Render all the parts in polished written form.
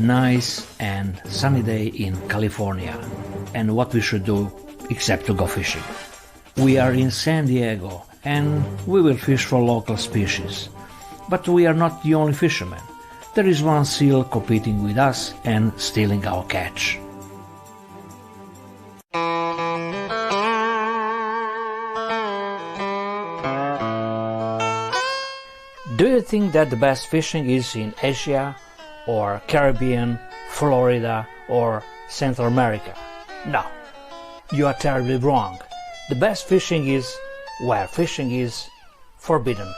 nice and sunny day in California, and what we should do except to go fishing. We are in San Diego and we will fish for local species. But we are not the only fishermen. There is one seal competing with us and stealing our catch. Do you think that the best fishing is in Asia, or Caribbean, Florida, or Central America? No, you are terribly wrong. The best fishing is where fishing is forbidden.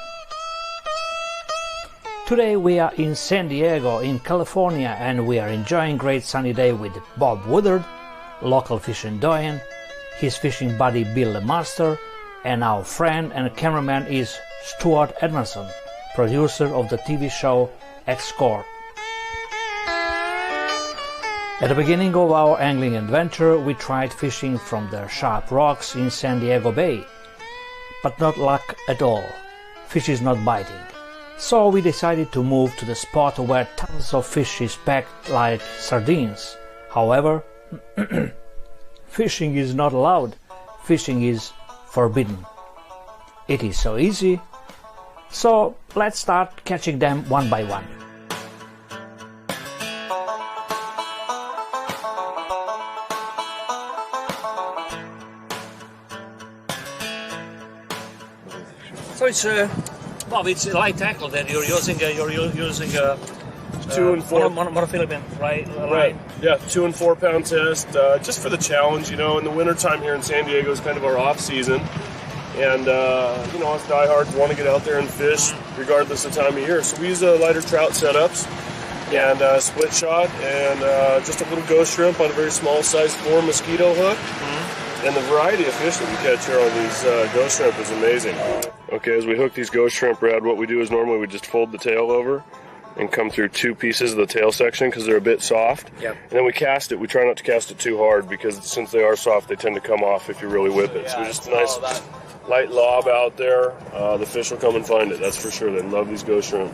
Today we are in San Diego in California and we are enjoying great sunny day with Bob Woodard, local fishing doyen, his fishing buddy Bill the Master, and our friend and cameraman is Stuart Edmondson, producer of the TV show X-Corp. At the beginning of our angling adventure, we tried fishing from the sharp rocks in San Diego Bay, but not luck at all. Fish is not biting. So we decided to move to the spot where tons of fish is packed like sardines. However, fishing is not allowed. Fishing is forbidden. It is so easy. So let's start catching them one by one. So it's a light tackle that you're using. You're using a 2 and 4 monofilament, right? Right. Yeah, 2 and 4 pound test, just for the challenge. You know, in the wintertime here in San Diego is kind of our off season, and you know, us diehards want to get out there and fish regardless of time of year. So we use lighter trout setups and split shot and just a little ghost shrimp on a very small size 4 mosquito hook. And the variety of fish that we catch here on these ghost shrimp is amazing. Okay, as we hook these ghost shrimp, Brad, what we do is normally we just fold the tail over and come through 2 pieces of the tail section because they're a bit soft. Yep. And then we cast it. We try not to cast it too hard because since they are soft, they tend to come off if you really whip it. So just a nice light lob out there. The fish will come and find it, that's for sure. They love these ghost shrimp.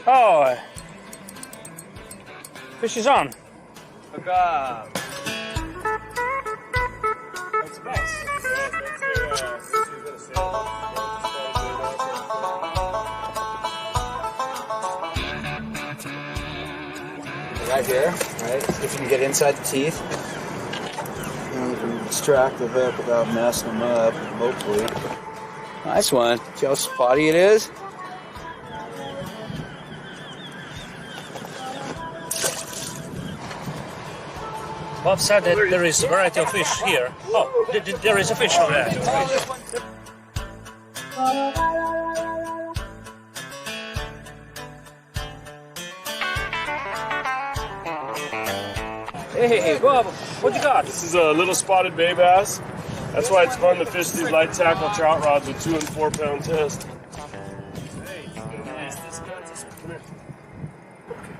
Oh, fish is on. Look up. That's nice. Right here, right? See if you can get inside the teeth. And we can extract the hook without messing them up, hopefully. Nice one. See how spotty it is? Bob said that there is a variety of fish here. Oh, there is a fish over there. Hey, Bob, what you got? This is a little spotted bay bass. That's why it's fun to fish these light tackle trout rods with 2 and 4 pound test.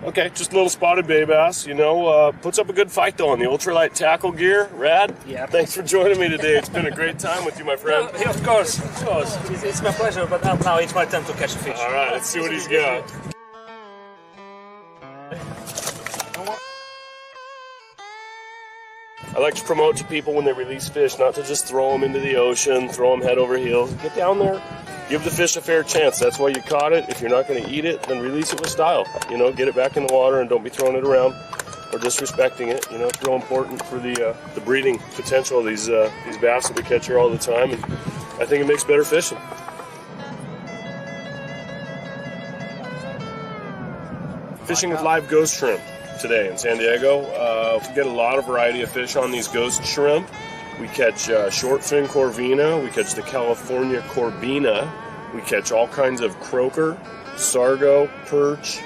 Okay, just a little spotted bay bass, you know, puts up a good fight though on the ultralight tackle gear. Rad? Yeah. Thanks for joining me today. It's been a great time with you, my friend. Yeah, of course. It's my pleasure, but now it's my time to catch a fish. All right, let's see what he's got. I like to promote to people when they release fish not to just throw them into the ocean, throw them head over heels. Get down there, give the fish a fair chance. That's why you caught it. If you're not going to eat it, then release it with style. You know, get it back in the water and don't be throwing it around or disrespecting it. You know, it's real important for the breeding potential of these bass that we catch here all the time. And I think it makes better fishing. Fishing with live ghost shrimp today in San Diego. We get a lot of variety of fish on these ghost shrimp. We catch shortfin corvina, we catch the California corbina, we catch all kinds of croaker, sargo, perch,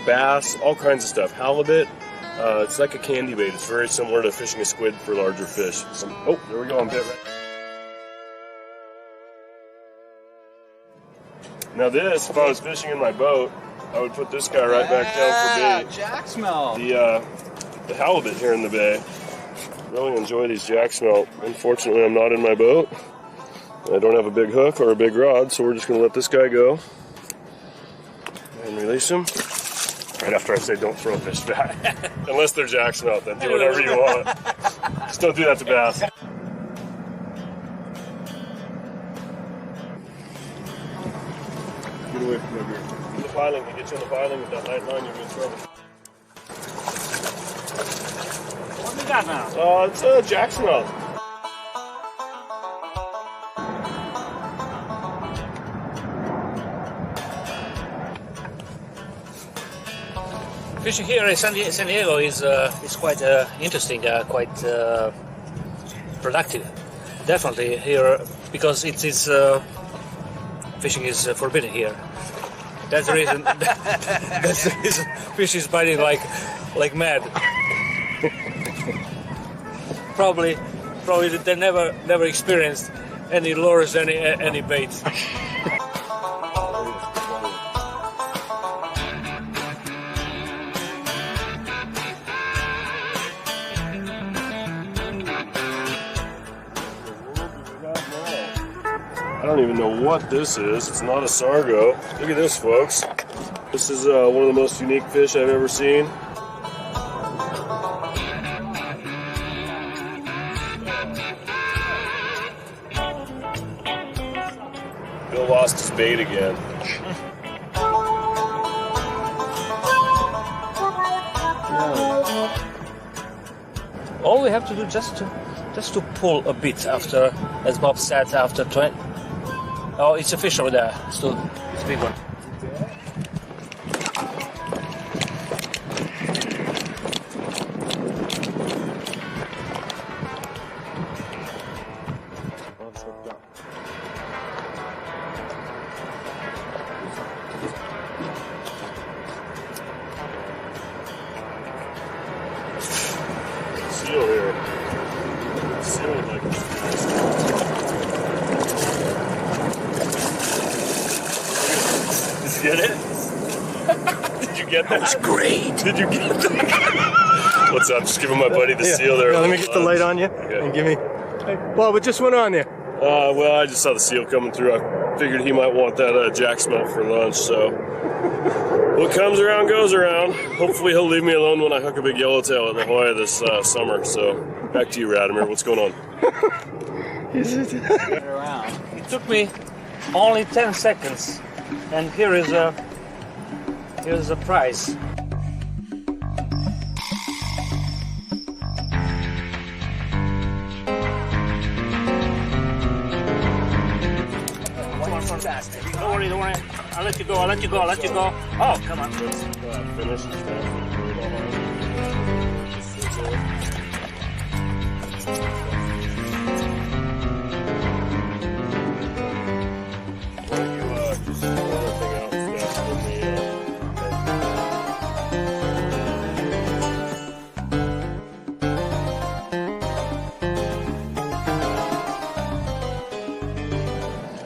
bass, all kinds of stuff, halibut. It's like a candy bait. It's very similar to fishing a squid for larger fish. Oh, there we go on bit right. Now this, if I was fishing in my boat, I would put this guy right back down for bait. Jack smell. the halibut here in the bay. Really enjoy these jack smelt. Unfortunately, I'm not in my boat. I don't have a big hook or a big rod, so we're just going to let this guy go and release him. Right after I say don't throw fish back. Unless they're jack smelt, then do whatever you want. Just don't do that to bass. Get away from my beard. The piling, to get you on the piling with that light line, you're in trouble. What we got now? It's a jack smelt. Fishing here in San Diego is quite interesting, quite productive. Definitely here because it is fishing is forbidden here. That's the reason. That's the reason fish is biting like mad. Probably they never experienced any lures, any baits. I don't even know what this is. It's not a sargo. Look at this, folks. This is one of the most unique fish I've ever seen. Bill lost his bait again. All we have to do just to pull a bit after, as Bob said, after 20. Oh, it's a fish over there. It's a big one. Seal here. Seal like this. Did you get it? Did you get that? That was great. Did you get that? What's up? Just giving my buddy the seal there. Yeah, let me get the light on you and give me. Well, what just went on there? Well, I just saw the seal coming through. I figured he might want that jack smelt for lunch, so what comes around goes around. Hopefully he'll leave me alone when I hook a big yellowtail at La Jolla this summer. So back to you, Radomir. What's going on? It took me only 10 seconds, and here's a prize. Fantastic. Don't worry. I'll let you go. Oh, come on. Finish this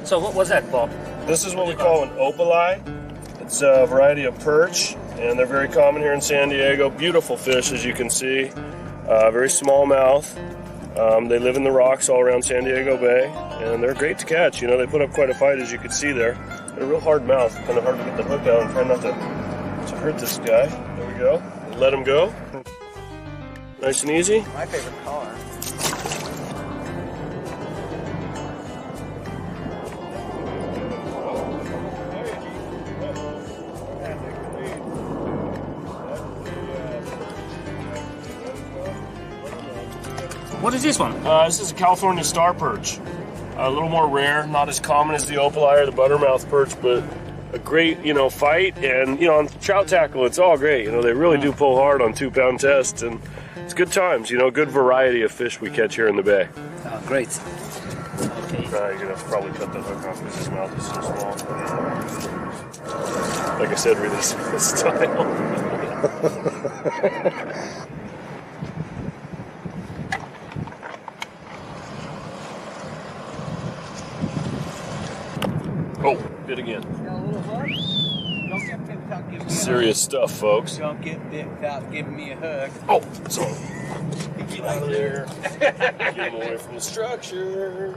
So what was that, Bob? This is what we call an opali. It's a variety of perch, and they're very common here in San Diego. Beautiful fish, as you can see. Very small mouth. They live in the rocks all around San Diego Bay, and they're great to catch. You know, they put up quite a fight, as you can see there. They're a real hard mouth, kind of hard to get the hook out and try not to hurt this guy. There we go. Let him go. Nice and easy. My favorite color. What is this one? This is a California star perch. A little more rare, not as common as the opali or the buttermouth perch, but a great, fight. And, on trout tackle, it's all great. They really do pull hard on 2-pound tests, and it's good times. Good variety of fish we catch here in the bay. Oh, great. Okay. You're gonna probably cut the hook off because his mouth is so small. Like I said, release the style. Oh, bit again. Got a little hook. Don't get picked up Serious stuff, folks. Don't get bit without giving me a hug. Oh, sorry. Get out of there. Get him away from the structure.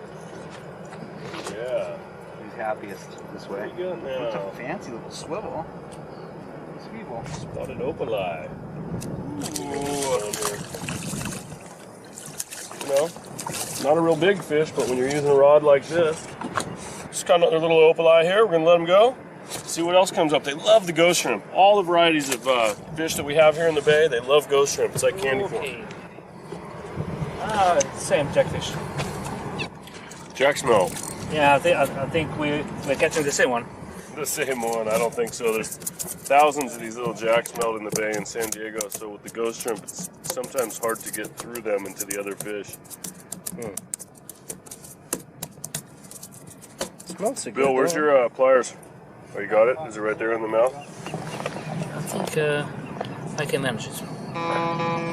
Yeah. He's happiest this way. What do you got now? It's a fancy little swivel. Swivel. Spotted opali. You know, not a real big fish, but when you're using a rod like this, just got another little opali here. We're gonna let them go. See what else comes up. They love the ghost shrimp. All the varieties of fish that we have here in the bay, they love ghost shrimp. It's like candy corn. Same jackfish. Jack smell. Yeah, I think we're catching the same one. The same one? I don't think so. There's thousands of these little jack smelled in the bay in San Diego, so with the ghost shrimp, it's sometimes hard to get through them into the other fish. Smells so good. Bill, where's your pliers? Oh, you got it? Is it right there in the mouth? I think I can manage it.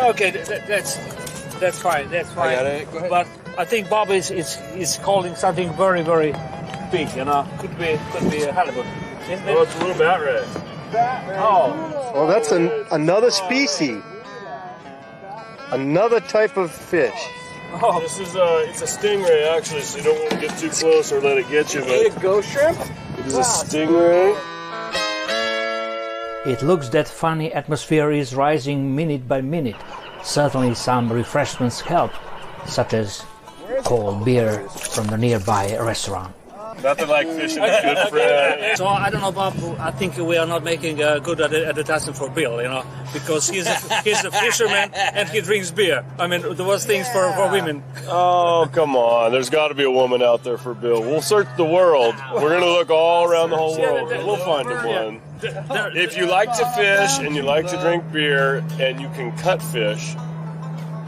Okay, that's fine. That's fine. I got it. Go ahead. But I think Bob is calling something very, very big. You know, could be a halibut. Oh, it's a little bat red. Oh, Well, that's another species. Another type of fish. oh, This is it's a stingray actually, so you don't want to get too close or let it get you. Hey, But a ghost shrimp? it is a stingray. it looks that funny atmosphere is rising minute by minute. Certainly some refreshments help, such as cold beer from the nearby restaurant. Nothing like fishing with good friends. So I don't know, Bob. I think we are not making a good advertisement for Bill, you know, because he's a fisherman and he drinks beer. I mean, there was things for women. Oh, come on. There's got to be a woman out there for Bill. We'll search the world. We're going to look all around the whole world. We'll find him one. If you like to fish and you like to drink beer and you can cut fish,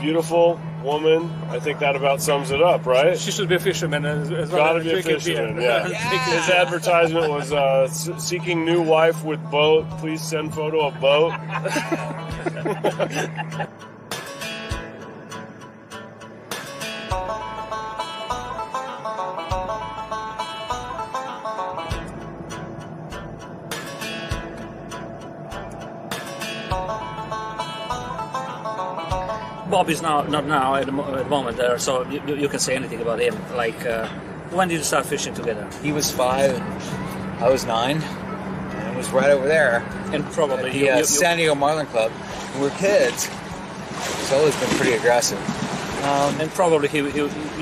beautiful woman, I think that about sums it up, right? She should be a fisherman as well. Gotta as be a drinking fisherman, beer. yeah. His advertisement was seeking new wife with boat. Please send photo of boat. Bob is not now at the moment there, so you can say anything about him. Like, when did you start fishing together? He was 5 and I was 9. And it was right over there. And probably At the San Diego Marlin Club. We were kids. He's always been pretty aggressive. and probably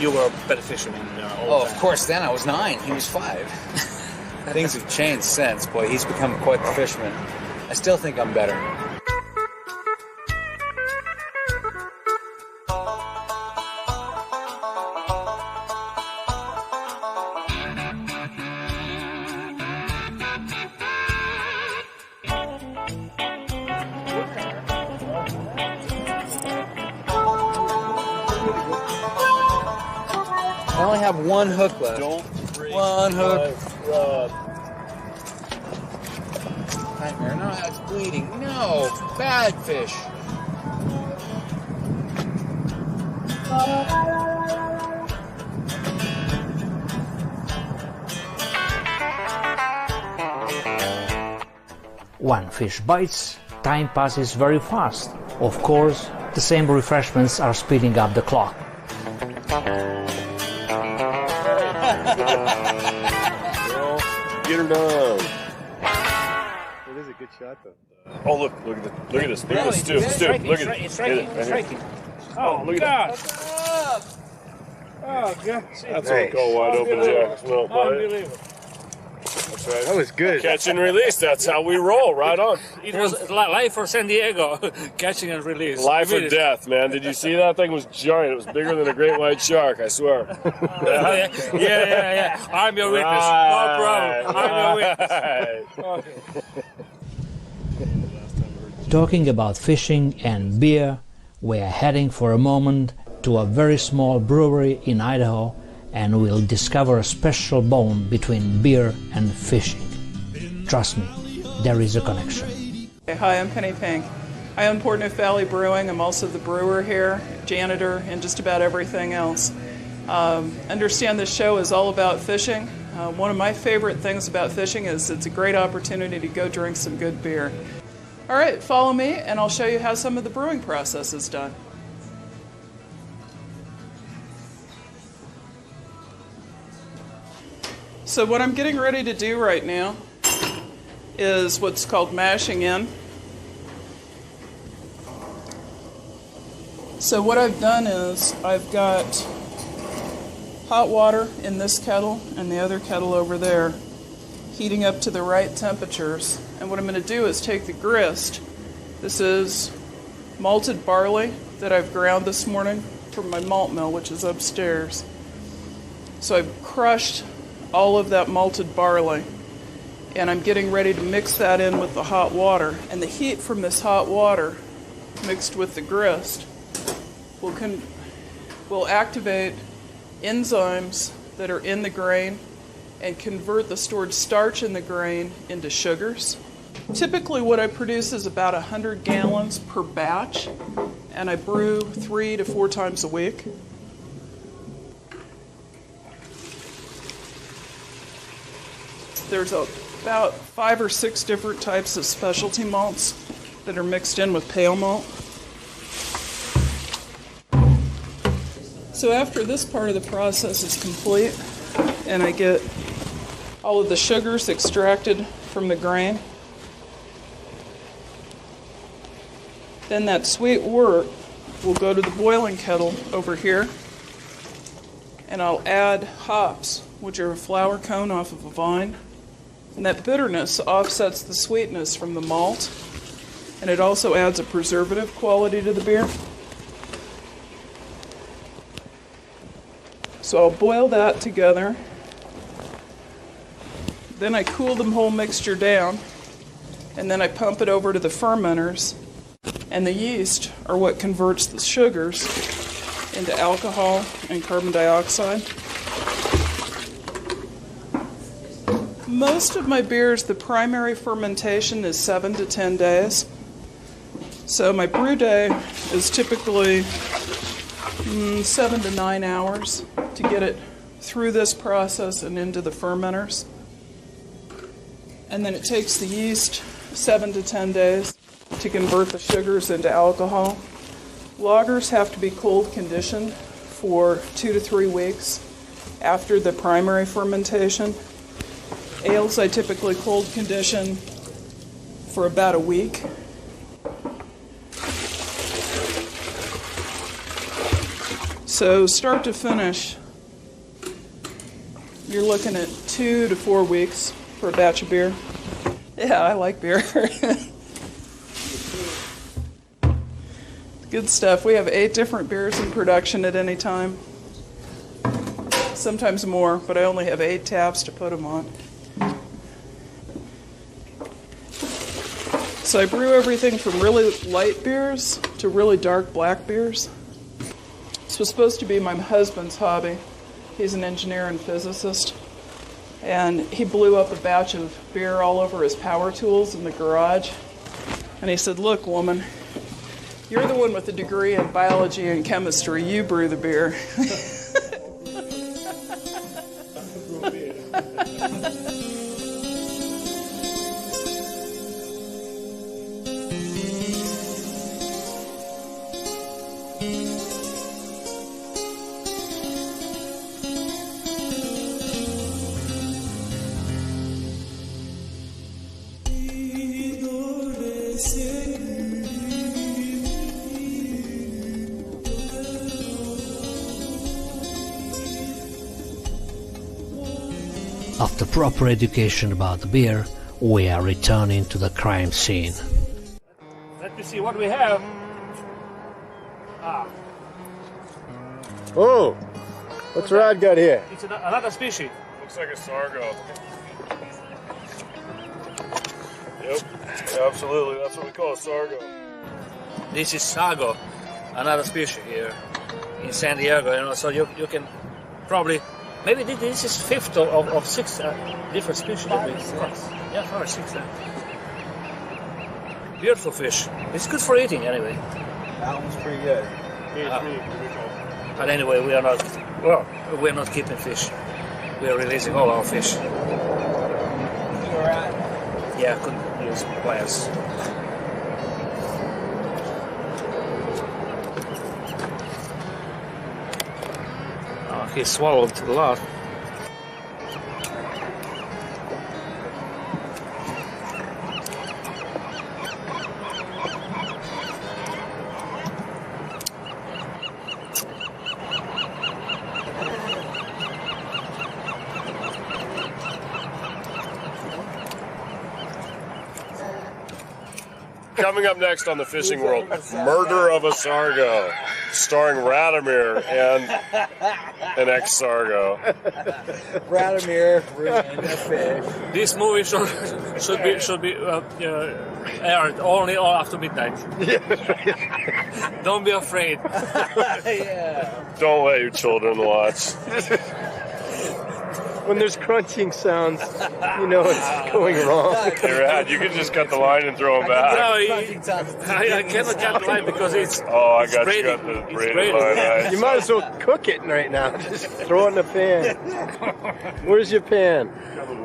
you were a better fisherman. Oh, of course, then I was 9. He was 5. Things have changed since. Boy, he's become quite the fisherman. I still think I'm better. I only have one hook left. Don't break One hook. my rod. Nightmare. No, that's bleeding. No, bad fish. One fish bites, time passes very fast. Of course, the same refreshments are speeding up the clock. Get her done. It is a good shot, though. Oh, look at this. Look at this, Stu. Look at it. It's Hit it right here. Oh, look at that. Oh, God. That's what we call wide open jack. Well, Unbelievable. that's right. That was good. Catch and release. That's how we roll. Right on. It was live for San Diego, catching and release. Life or Immediately. death, man. Did you see that thing? Was giant. It was bigger than a great white shark, I swear. Yeah. I'm your witness. No problem. I'm your witness. Right. Okay. Talking about fishing and beer, we are heading for a moment to a very small brewery in Idaho, and we'll discover a special bond between beer and fishing. Trust me, there is a connection. Hi, I'm Penny Pink. I own Portneuf Valley Brewing. I'm also the brewer here, janitor, and just about everything else. Understand this show is all about fishing. One of my favorite things about fishing is it's a great opportunity to go drink some good beer. All right, follow me and I'll show you how some of the brewing process is done. So what I'm getting ready to do right now is what's called mashing in. So what I've done is I've got hot water in this kettle and the other kettle over there, heating up to the right temperatures. And what I'm going to do is take the grist. This is malted barley that I've ground this morning from my malt mill, which is upstairs. So I've crushed all of that malted barley, and I'm getting ready to mix that in with the hot water. And the heat from this hot water mixed with the grist will activate enzymes that are in the grain and convert the stored starch in the grain into sugars. Typically what I produce is about 100 gallons per batch, and I brew 3 to 4 times a week. There's about 5 or 6 different types of specialty malts that are mixed in with pale malt. So after this part of the process is complete and I get all of the sugars extracted from the grain, then that sweet wort will go to the boiling kettle over here, and I'll add hops, which are a flower cone off of a vine. And that bitterness offsets the sweetness from the malt, and it also adds a preservative quality to the beer. So I'll boil that together. Then I cool the whole mixture down, and then I pump it over to the fermenters. And the yeast are what converts the sugars into alcohol and carbon dioxide. Most of my beers, the primary fermentation is 7 to 10 days. So my brew day is typically 7 to 9 hours to get it through this process and into the fermenters. And then it takes the yeast 7 to 10 days to convert the sugars into alcohol. Lagers have to be cold conditioned for 2 to 3 weeks after the primary fermentation. Ales I typically cold condition for about a week. So start to finish, you're looking at 2 to 4 weeks for a batch of beer. Yeah, I like beer. Good stuff. We have 8 different beers in production at any time. Sometimes more, but I only have 8 taps to put them on. So I brew everything from really light beers to really dark black beers. This was supposed to be my husband's hobby. He's an engineer and physicist. And he blew up a batch of beer all over his power tools in the garage. And he said, "Look, woman, you're the one with a degree in biology and chemistry. You brew the beer." After proper education about the beer, we are returning to the crime scene. Let me see what we have. Oh, what's Rod got here? It's another species. Looks like a sargo. Yep. Absolutely, that's what we call a sargo. This is sago, another species here in San Diego. You know, so you can probably maybe this is fifth of six different species. Five or six. Yeah, 5 or 6. Beautiful fish. It's good for eating anyway. That one's pretty good. But anyway, we're not keeping fish. We are releasing all our fish. Yeah, couldn't use pliers. He swallowed a lot. Coming up next on the Fishing World, Murder of a Sargo, starring Radomir and an ex-Sargo. Radomir ruined the fish. This movie should be aired only after midnight. Don't be afraid. Yeah. Don't let your children watch. When there's crunching sounds, you know it's going wrong. Hey, Rad, you can just cut the line and throw them back. No, I cannot cut the line because it's. Oh, I got braiding. you got the It's braided braiding. line. You might as well cook it right now. Just throw it in the pan. Where's your pan?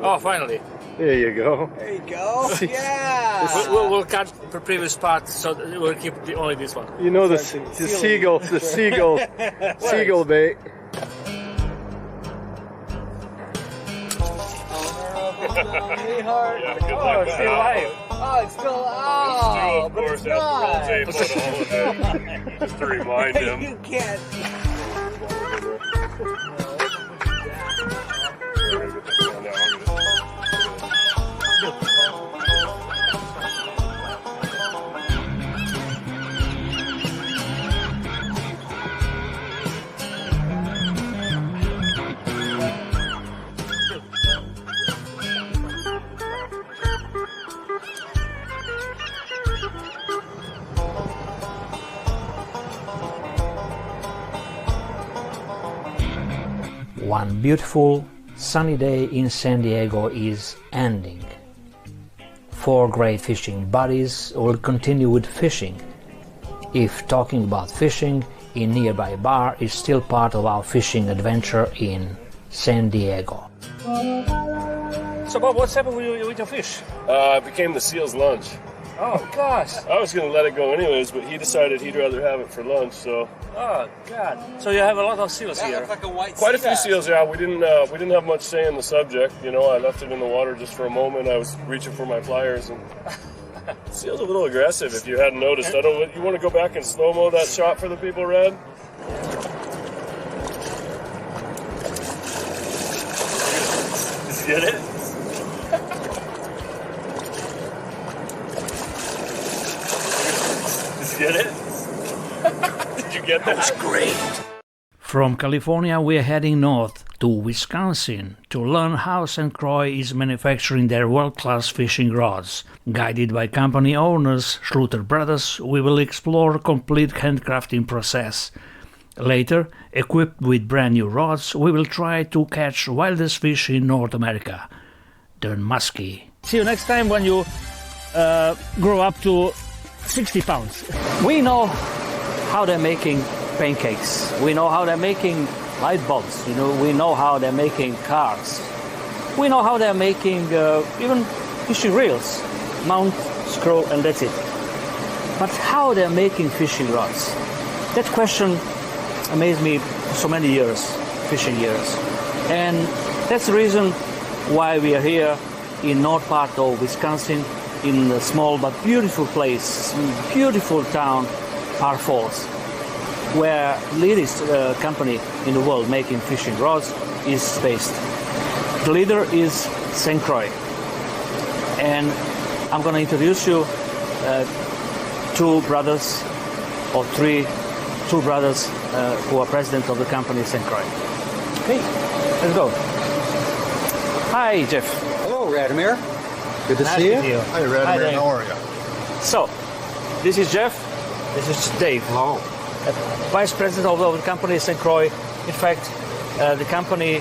Oh, finally. There you go. There you go. Yeah. We'll cut the previous part, so we'll keep only this one. You know the seagull bait. Yeah, good luck with still that. alive. Oh, it's still Stu, out. of course, has to roll tape on all of it, just to remind him. You can't. One beautiful sunny day in San Diego is ending. 4 great fishing buddies will continue with fishing. If talking about fishing in nearby bar is still part of our fishing adventure in San Diego. So Bob, what's happened with your fish? It became the seal's lunch. Oh gosh! I was going to let it go anyways, but he decided he'd rather have it for lunch, so... Oh God! So you have a lot of seals That here. looks like a white Quite a few sea bass. seals, yeah. We didn't have much say in the subject. You know, I left it in the water just for a moment. I was reaching for my pliers, and seal's a little aggressive. If you hadn't noticed, You want to go back and slow mo that shot for the people, Red? Did you get it? Did you get it? Did you get that? That's great. From California, we are heading north to Wisconsin to learn how St. Croix is manufacturing their world-class fishing rods. Guided by company owners Schluter Brothers, we will explore a complete handcrafting process. Later, equipped with brand new rods, we will try to catch wildest fish in North America, the muskie. See you next time when you grow up to 60 pounds. We know how they're making pancakes. We know how they're making light bulbs. We know how they're making cars. We know how they're making even fishing reels, mount, screw, and that's it. But how they're making fishing rods? That question amazed me for so many years, fishing years. And that's the reason why we are here in north part of Wisconsin, in a small but beautiful place, beautiful town, Par Falls, where the latest company in the world making fishing rods is based. The leader is St. Croix. And I'm going to introduce you two brothers who are president of the company St. Croix. Okay, let's go. Hi, Jeff. Hello, Radomir. Good to Nice see to you. meet you. Hi, Radimir. Hi, Dave. How are you? So, this is Jeff. This is Dave. Hello. Vice President of the company St. Croix. In fact, the company,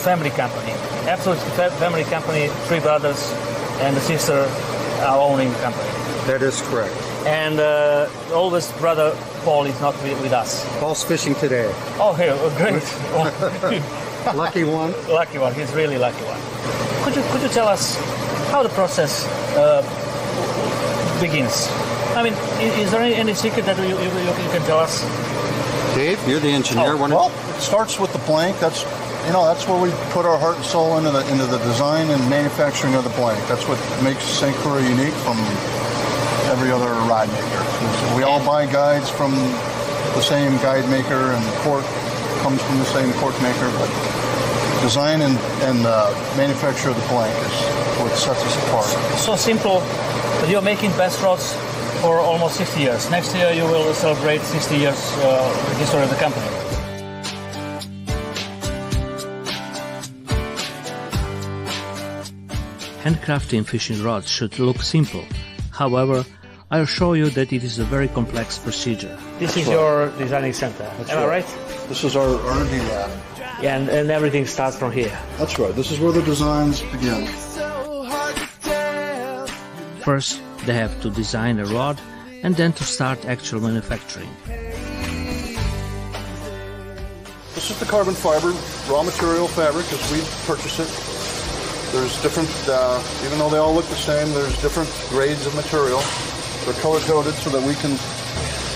family company, absolute family company. 3 brothers and a sister are owning the company. That is correct. And oldest brother Paul is not with us. Paul's fishing today. Oh, here, great. Lucky one. Lucky one. He's really lucky one. Could you tell us how the process begins? I mean, is there any secret that you can tell us? Dave, you're the engineer. Well, it starts with the blank. That's where we put our heart and soul into the design and manufacturing of the blank. That's what makes St. Croix unique from every other ride maker. We all buy guides from the same guide maker, and the cork comes from the same cork maker, but design and manufacture of the blank is what sets us apart. So simple, but you're making best rods for almost 60 years. Next year you will celebrate 60 years history of the company. Handcrafting fishing rods should look simple. However, I'll show you that it is a very complex procedure. This is your designing center, am I right? This is our R&D lab. Yeah, and everything starts from here. That's right. This is where the designs begin. First, they have to design a rod and then to start actual manufacturing. This is the carbon fiber raw material fabric as we purchase it. There's different, even though they all look the same, there's different grades of material. They're color-coded so that we can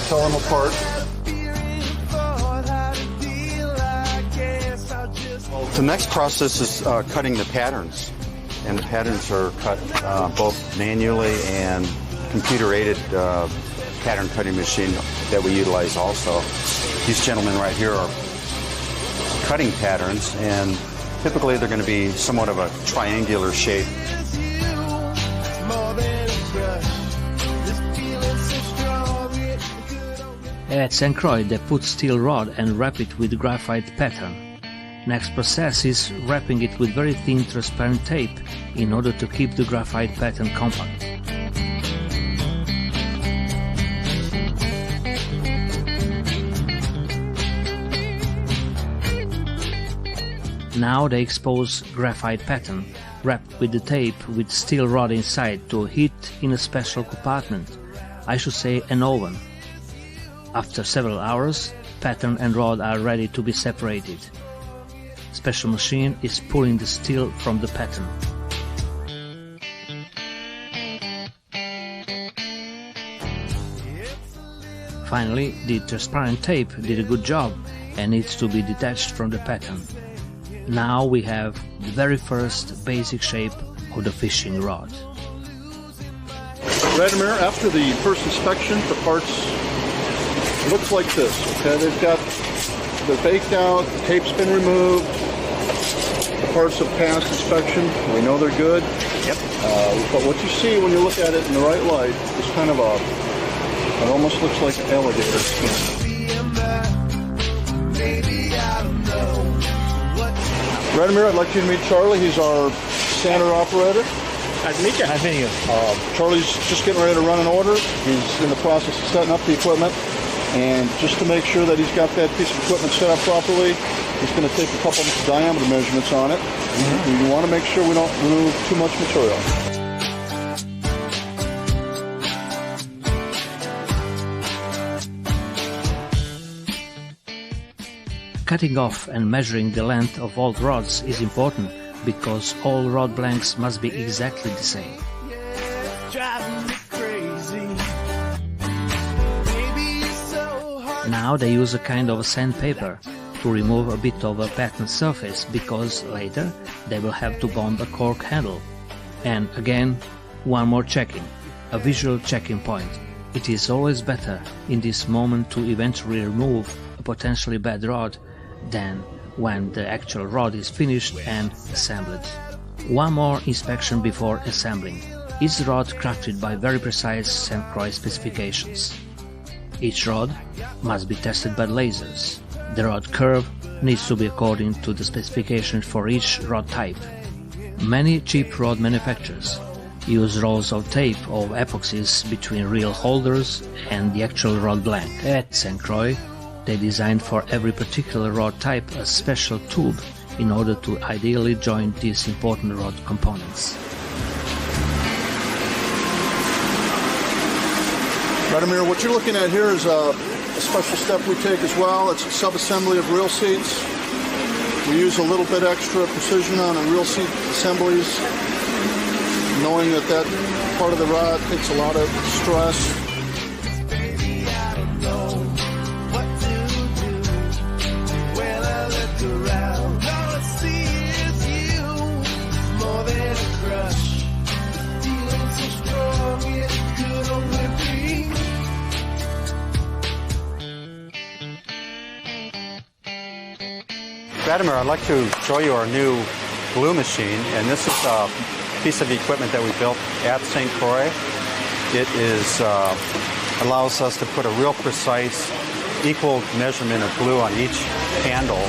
tell them apart. The next process is cutting the patterns. And the patterns are cut both manually and computer-aided pattern cutting machine that we utilize also. These gentlemen right here are cutting patterns, and typically they're going to be somewhat of a triangular shape. At St. Croix, they put steel rod and wrap it with graphite pattern. Next process is wrapping it with very thin transparent tape in order to keep the graphite pattern compact. Now they expose graphite pattern, wrapped with the tape with steel rod inside to heat in a special compartment, I should say an oven. After several hours, pattern and rod are ready to be separated. Special machine is pulling the steel from the pattern. Finally, the transparent tape did a good job and needs to be detached from the pattern. Now we have the very first basic shape of the fishing rod. Radimir, after the first inspection, the parts looks like this. Okay, they're baked out, the tape's been removed, the parts have passed inspection. We know they're good. Yep. But what you see when you look at it in the right light is kind of it almost looks like an alligator skin. Radimir, I'd like you to meet Charlie. He's our standard operator. Nice to meet you. Nice to meet you. Charlie's just getting ready to run an order. He's in the process of setting up the equipment. And just to make sure that he's got that piece of equipment set up properly, he's going to take a couple of diameter measurements on it. Mm-hmm. We want to make sure we don't remove too much material. Cutting off and measuring the length of all rods is important because all rod blanks must be exactly the same. Now they use a kind of sandpaper to remove a bit of a pattern surface because later they will have to bond a cork handle. And again, one more checking, a visual checking point. It is always better in this moment to eventually remove a potentially bad rod than when the actual rod is finished and assembled. One more inspection before assembling. Each rod crafted by very precise St. Croix specifications. Each rod must be tested by lasers. The rod curve needs to be according to the specifications for each rod type. Many cheap rod manufacturers use rolls of tape or epoxies between real holders and the actual rod blank. At St. Croix, they designed for every particular rod type a special tube in order to ideally join these important rod components. Vladimir, what you're looking at here is a special step we take as well. It's a sub-assembly of reel seats. We use a little bit extra precision on the reel seat assemblies, knowing that that part of the rod takes a lot of stress. Vladimir, I'd like to show you our new glue machine, and this is a piece of equipment that we built at St. Croix. It allows us to put a real precise, equal measurement of glue on each handle.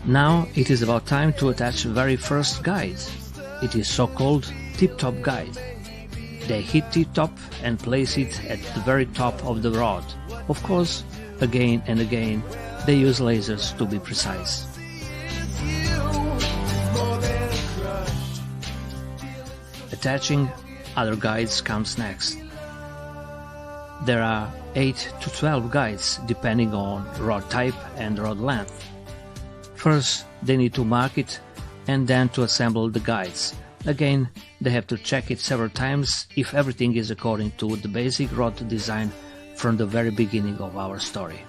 Now it is about time to attach the very first guide. It is so-called tip-top guide. They hit tip-top and place it at the very top of the rod. Of course, again and again, they use lasers to be precise. Attaching other guides comes next. There are 8 to 12 guides depending on rod type and rod length. First, they need to mark it and then to assemble the guides. Again, they have to check it several times if everything is according to the basic rod design from the very beginning of our story.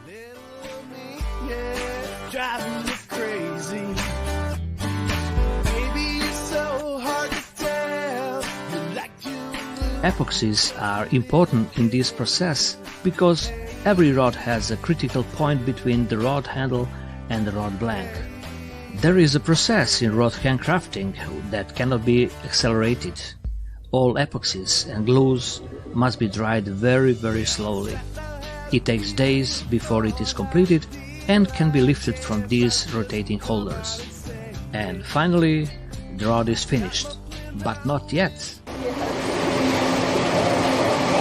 Epoxies are important in this process because every rod has a critical point between the rod handle and the rod blank. There is a process in rod handcrafting that cannot be accelerated. All epoxies and glues must be dried very, very slowly. It takes days before it is completed and can be lifted from these rotating holders. And finally, the rod is finished, but not yet.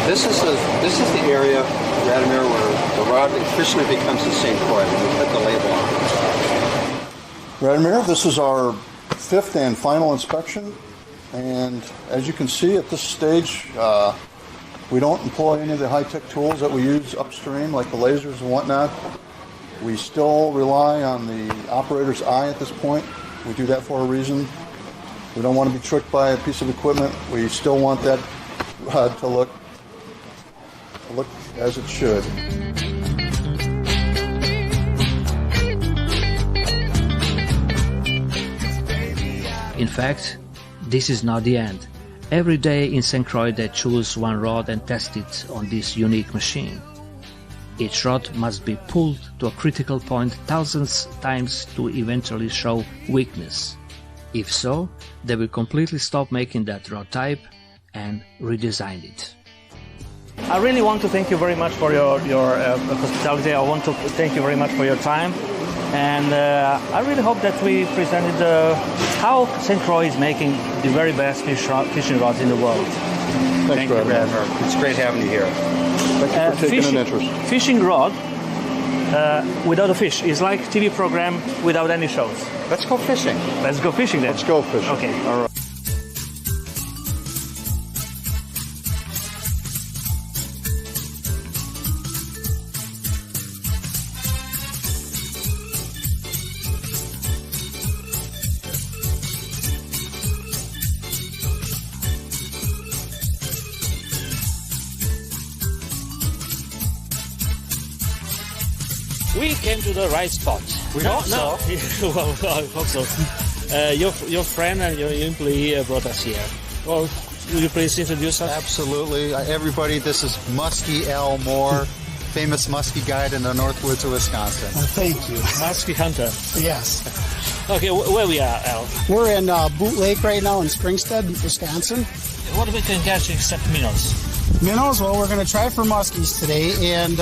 This is the area, Vladimir, where the rod officially becomes the St. Croix when we put the label on. Vladimir, this is our 5th and final inspection, and as you can see at this stage, we don't employ any of the high-tech tools that we use upstream, like the lasers and whatnot. We still rely on the operator's eye at this point. We do that for a reason. We don't want to be tricked by a piece of equipment. We still want that rod to look as it should. In fact, this is not the end. Every day in St. Croix they choose one rod and test it on this unique machine. Each rod must be pulled to a critical point thousands of times to eventually show weakness. If so, they will completely stop making that rod type and redesign it. I really want to thank you very much for your hospitality. I want to thank you very much for your time. And I really hope that we presented how St. Croix is making the very best fishing rods in the world. Thank you, Vladimir. It's great having you here. Thank you for taking an interest. Fishing rod without a fish is like TV program without any shows. Let's go fishing. Let's go fishing then. Let's go fishing. Okay. All right. We came to the right spot. We hope so. Well, I hope so. Your friend and your employee brought us here. Well, will you please introduce us? Absolutely. Everybody, this is Muskie Al Moore, famous muskie guide in the Northwoods of Wisconsin. Thank you. Muskie hunter. Yes. Okay, where we are, Al? We're in Boot Lake right now in Springstead, Wisconsin. what we can catch except minnows? Minnows, well, we're going to try for muskies today, and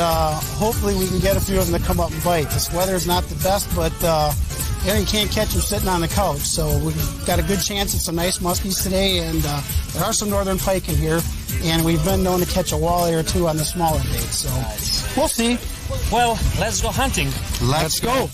hopefully we can get a few of them to come up and bite. This weather's not the best, but you can't catch them sitting on the couch, so we've got a good chance at some nice muskies today, and there are some northern pike in here, and we've been known to catch a walleye or two on the smaller bait, so we'll see. Well, let's go hunting. Let's go.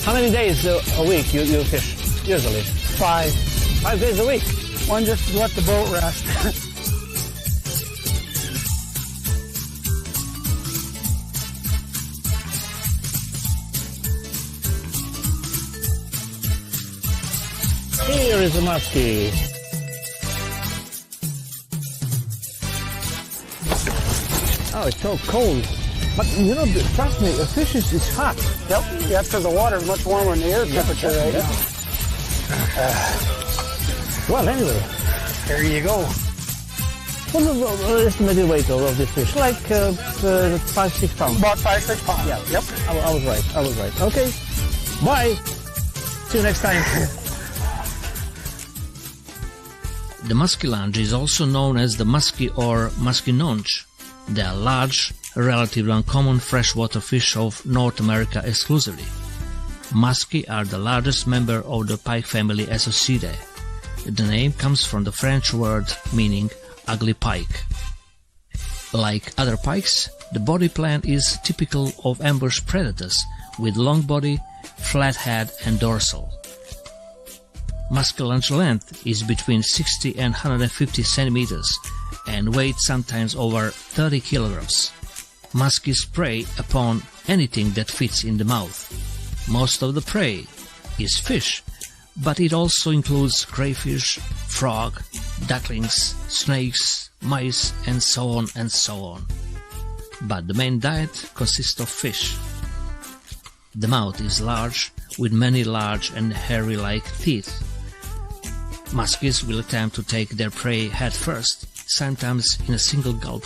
How many days a week you fish, usually? 5. 5 days a week? One just to let the boat rest. Here is a muskie. Oh, it's so cold. But, you know, trust me, a fish is hot. Yep, that's because the water is much warmer than the air temperature right now. Well, anyway. There you go. What's the estimated weight of this fish? Like 5-6 pounds? About 5-6 pounds. Yeah. Yep. I was right. Okay. Bye. See you next time. The muskellunge is also known as the muskie or muskinonge. They are large, relatively uncommon freshwater fish of North America exclusively. Muskie are the largest member of the pike family Associidae. The name comes from the French word meaning ugly pike. Like other pikes, the body plan is typical of ambush predators with long body, flat head and dorsal. Muskellunge length is between 60 and 150 centimeters and weight sometimes over 30 kilograms. Muskies prey upon anything that fits in the mouth. Most of the prey is fish, but it also includes crayfish, frog, ducklings, snakes, mice, and so on and so on. But the main diet consists of fish. The mouth is large, with many large and hairy-like teeth. Muskies will attempt to take their prey head first, sometimes in a single gulp.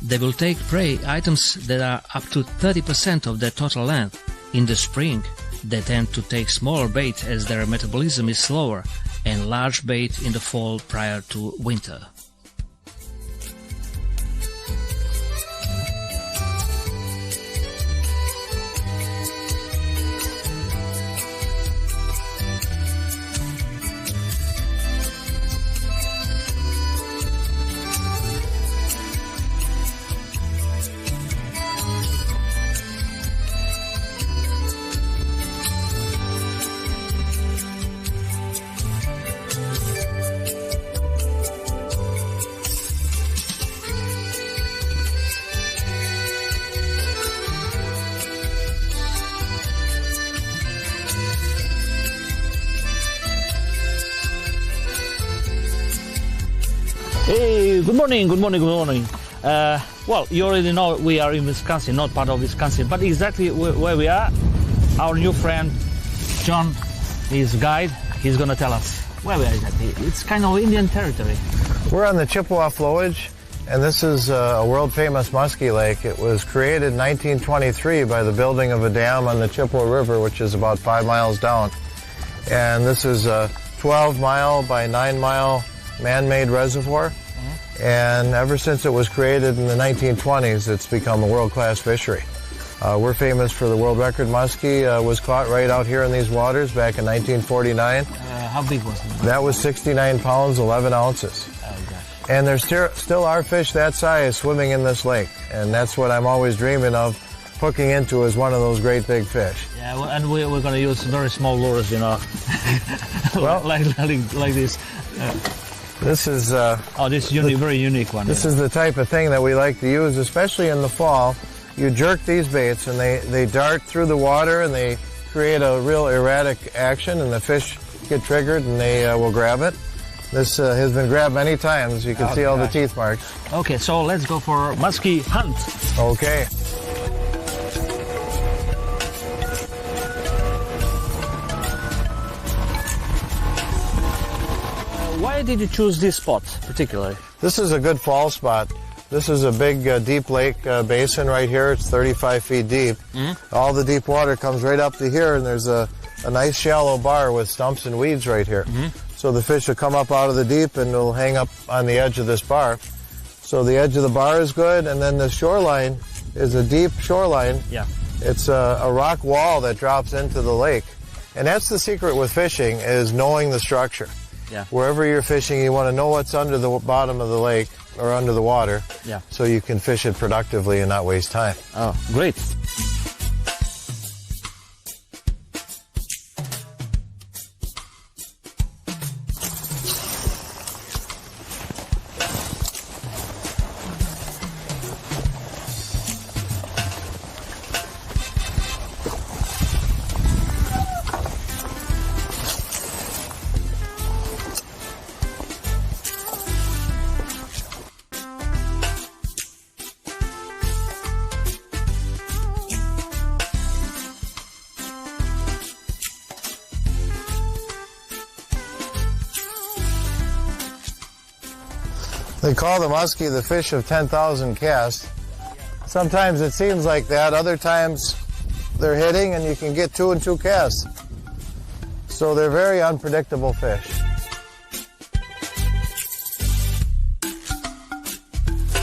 They will take prey items that are up to 30% of their total length. In the spring, they tend to take smaller bait as their metabolism is slower, and large bait in the fall prior to winter. Hey, good morning. Well, you already know we are in Wisconsin, not part of Wisconsin, but exactly where we are. Our new friend, John, his guide, he's going to tell us where we are exactly. It's kind of Indian territory. We're on the Chippewa Flowage, and this is a world-famous muskie lake. It was created in 1923 by the building of a dam on the Chippewa River, which is about 5 miles down. And this is a 12-mile by 9-mile man-made reservoir. And ever since it was created in the 1920s, it's become a world-class fishery. We're famous for the world record muskie. Was caught right out here in these waters back in 1949. How big was it? That was 69 pounds, 11 ounces. Oh, gosh. And there still are fish that size swimming in this lake. And that's what I'm always dreaming of, hooking into is one of those great big fish. Yeah, well, and we're going to use very small lures, you know, well, like this. This is this very unique one. This is the type of thing that we like to use, especially in the fall. You jerk these baits and they dart through the water and they create a real erratic action, and the fish get triggered and they will grab it. This has been grabbed many times. You can see all the teeth marks. Okay, so let's go for muskie hunt. Okay. Why did you choose this spot particularly? This is a good fall spot. This is a big deep lake basin right here. It's 35 feet deep. All the deep water comes right up to here, and there's a nice shallow bar with stumps and weeds right here. So the fish will come up out of the deep and will hang up on the edge of this bar. So the edge of the bar is good, and then the shoreline is a deep shoreline. Yeah. It's a rock wall that drops into the lake. And that's the secret with fishing, is knowing the structure. Yeah. Wherever you're fishing, you want to know what's under the bottom of the lake or under the water, Yeah. so you can fish it productively and not waste time. Oh, great. They call the muskie the fish of 10,000 casts. Sometimes it seems like that. Other times they're hitting and you can get 2 and 2 casts. So they're very unpredictable fish.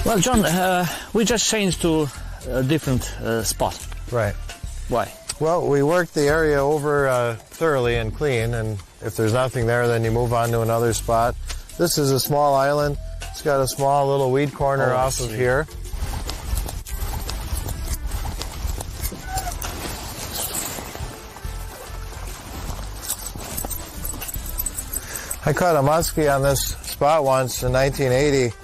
Well, John, we just changed to a different spot. Right. Why? Well, we work the area over thoroughly and clean, and if there's nothing there, then you move on to another spot. This is a small island. It's got a small little weed corner off of here. I caught a muskie on this spot once in 1980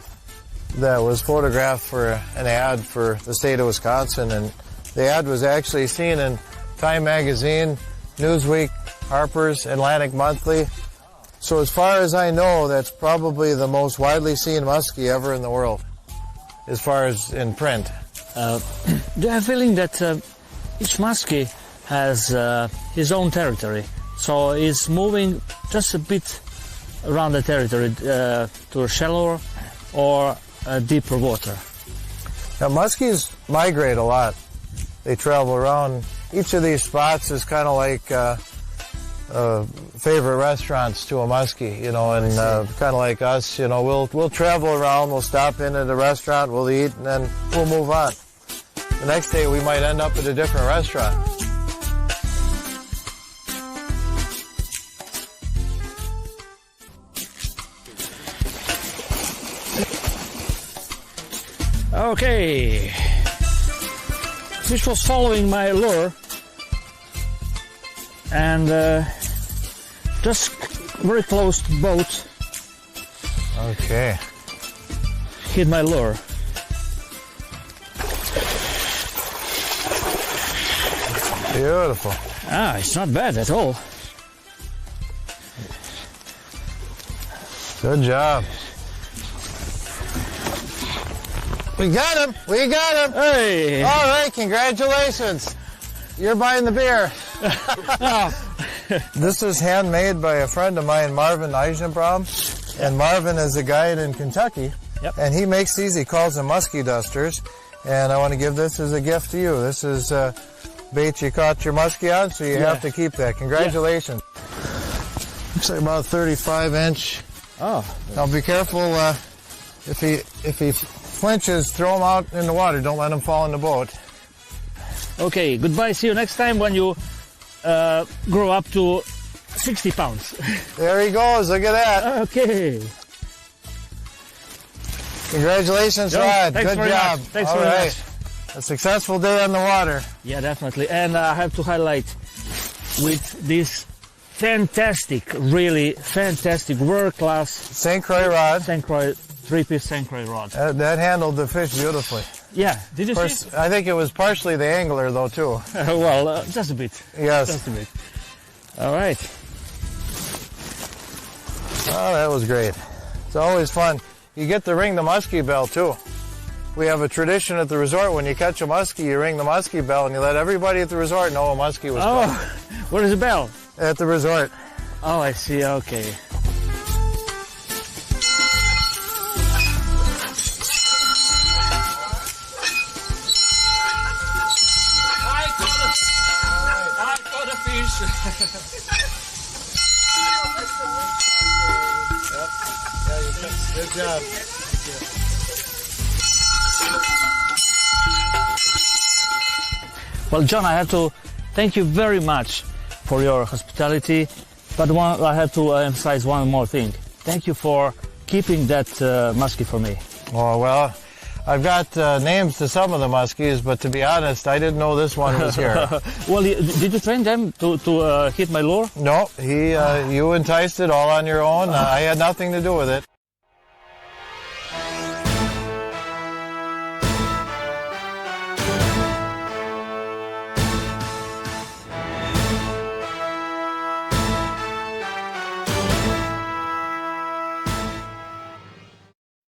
that was photographed for an ad for the state of Wisconsin, and the ad was actually seen in Time Magazine, Newsweek, Harper's, Atlantic Monthly. So as far as I know, that's probably the most widely seen muskie ever in the world, as far as in print. Do you have a feeling that each muskie has his own territory? So he's moving just a bit around the territory to shallower or deeper water? Now, muskies migrate a lot. They travel around. Each of these spots is kind of like favorite restaurants to a muskie, you know, and kind of like us, you know, we'll travel around, we'll stop in at a restaurant, we'll eat, and then we'll move on. The next day we might end up at a different restaurant. Okay, fish was following my lure and just very close to the boat. Okay. Hit my lure. Beautiful. Ah, it's not bad at all. Good job. We got him! We got him! Hey! All right, congratulations. You're buying the beer. This is handmade by a friend of mine, Marvin Eisenbaum. And Marvin is a guide in Kentucky. Yep. And he makes these, he calls them muskie dusters. And I want to give this as a gift to you. This is bait you caught your muskie on, so you have to keep that. Congratulations. Looks like about 35-inch. Oh. Now be careful if he flinches, throw him out in the water. Don't let him fall in the boat. Okay, goodbye. See you next time when you grow up to 60 pounds. There he goes. Look at that. Okay. Congratulations, Rod. Thanks Good very job. much. Thanks All very right. much. A successful day on the water. Yeah, definitely. And I have to highlight with this fantastic, really fantastic, world-class St. Croix rod. St. Croix, 3-piece St. Croix rod. That handled the fish beautifully. Yeah, did you see? I think it was partially the angler, though, too. Well, just a bit. Yes. Just a bit. All right. Oh, that was great. It's always fun. You get to ring the muskie bell, too. We have a tradition at the resort. When you catch a muskie, you ring the muskie bell, and you let everybody at the resort know a muskie was caught. Where is the bell? At the resort. Oh, I see. Okay. Good job. Well, John, I have to thank you very much for your hospitality, but I have to emphasize one more thing. Thank you for keeping that muskie for me. Oh, well, I've got names to some of the muskies, but to be honest, I didn't know this one was here. Well, did you train them to hit my lure? No, you enticed it all on your own. I had nothing to do with it.